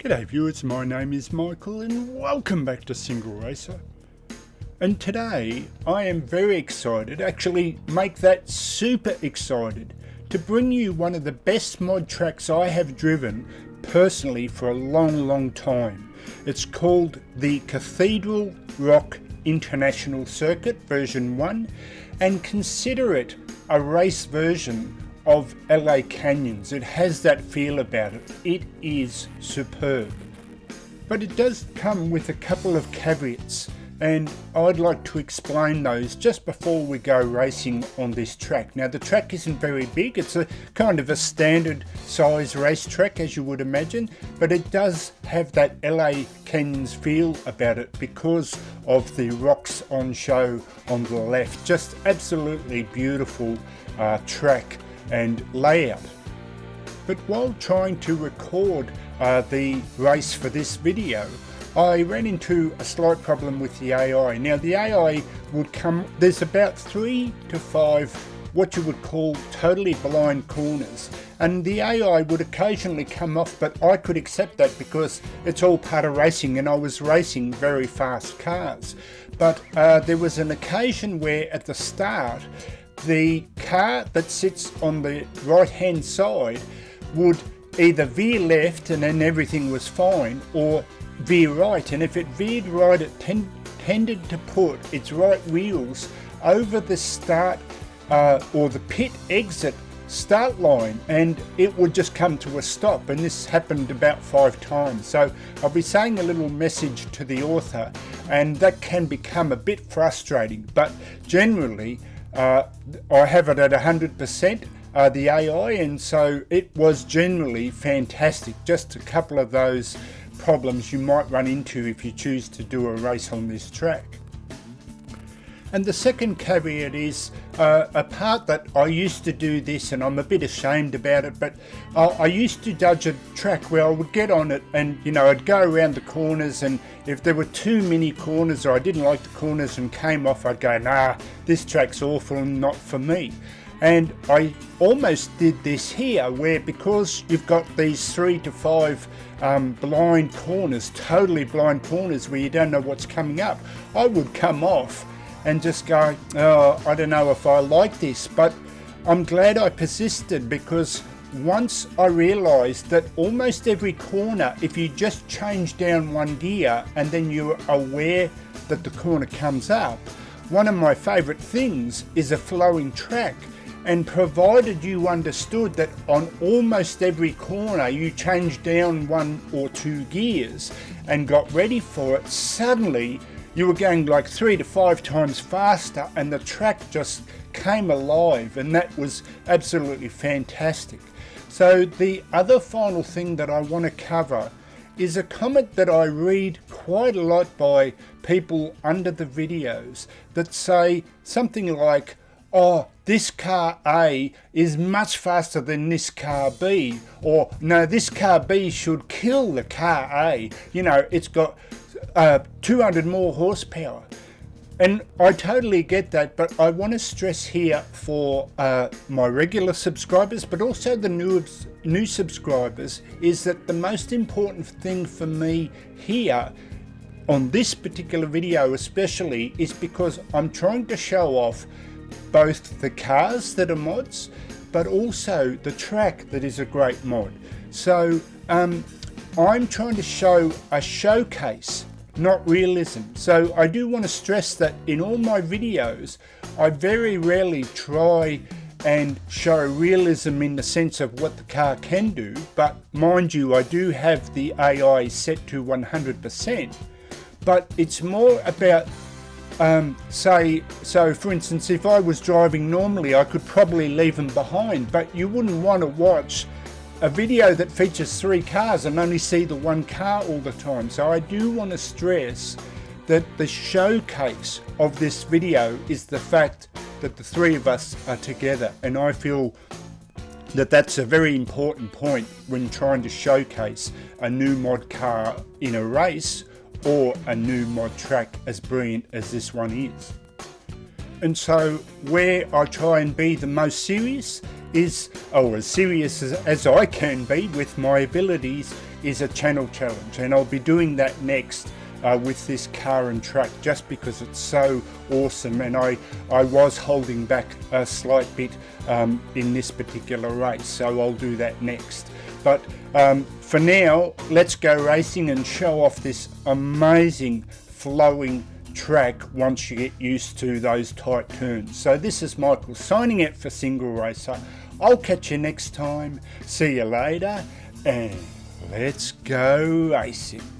G'day viewers, my name is Michael and welcome back to Single Racer. And today I am very excited, actually make that super excited, to bring you one of the best mod tracks I have driven personally for a long time. It's called the Cathedral Rock International Circuit version 1, and consider it a race version of LA Canyons. It has that feel about it. It is superb. But it does come with a couple of caveats, and I'd like to explain those just before we go racing on this track. Now the track isn't very big, it's a kind of a standard size racetrack as you would imagine, but it does have that LA Canyons feel about it because of the rocks on show on the left. Just absolutely beautiful track and layout. But while trying to record the race for this video, I ran into a slight problem with the AI. Now the AI would come, there's about 3 to 5 what you would call totally blind corners, and the AI would occasionally come off, but I could accept that because it's all part of racing and I was racing very fast cars. But there was an occasion where at the start the car that sits on the right hand side would either veer left and then everything was fine, or veer right, and if it veered right it tended to put its right wheels over the start or the pit exit start line, and it would just come to a stop. And this happened about 5 times, so I'll be saying a little message to the author, and that can become a bit frustrating. But generally I have it at 100%, the AI, and so it was generally fantastic. Just a couple of those problems you might run into if you choose to do a race on this track. And the second caveat is a part that I used to do this, and I'm a bit ashamed about it, but I used to judge a track where I would get on it and, you know, I'd go around the corners, and if there were too many corners or I didn't like the corners and came off, I'd go, nah, this track's awful and not for me. And I almost did this here, where because you've got these 3 to 5 blind corners, totally blind corners where you don't know what's coming up, I would come off and just go, oh, I don't know if I like this. But I'm glad I persisted, because once I realized that almost every corner, if you just change down one gear and then you're aware that the corner comes up, one of my favorite things is a flowing track. And provided you understood that on almost every corner you changed down 1 or 2 gears and got ready for it, suddenly you were going like 3 to 5 times faster and the track just came alive, and that was absolutely fantastic. So the other final thing that I want to cover is a comment that I read quite a lot by people under the videos that say something like, oh, this car A is much faster than this car B, or no, this car B should kill the car A. You know, it's got 200 more horsepower. And I totally get that, but I want to stress here for my regular subscribers, but also the new subscribers, is that the most important thing for me here on this particular video especially is because I'm trying to show off both the cars that are mods, but also the track that is a great mod. So I'm trying to show a showcase, not realism. So I do want to stress that in all my videos I very rarely try and show realism in the sense of what the car can do, but mind you, I do have the AI set to 100%, but it's more about so for instance, if I was driving normally I could probably leave them behind, but you wouldn't want to watch a video that features 3 cars and only see the one car all the time. So I do want to stress that the showcase of this video is the fact that the 3 of us are together, and I feel that that's a very important point when trying to showcase a new mod car in a race or a new mod track as brilliant as this one is. And so where I try and be the most serious is, or as serious as I can be with my abilities, is a channel challenge, and I'll be doing that next with this car and truck, just because it's so awesome, and I was holding back a slight bit in this particular race, so I'll do that next. But for now, let's go racing and show off this amazing flowing track once you get used to those tight turns. So this is Michael signing out for Single Racer. I'll catch you next time. See you later, and let's go racing.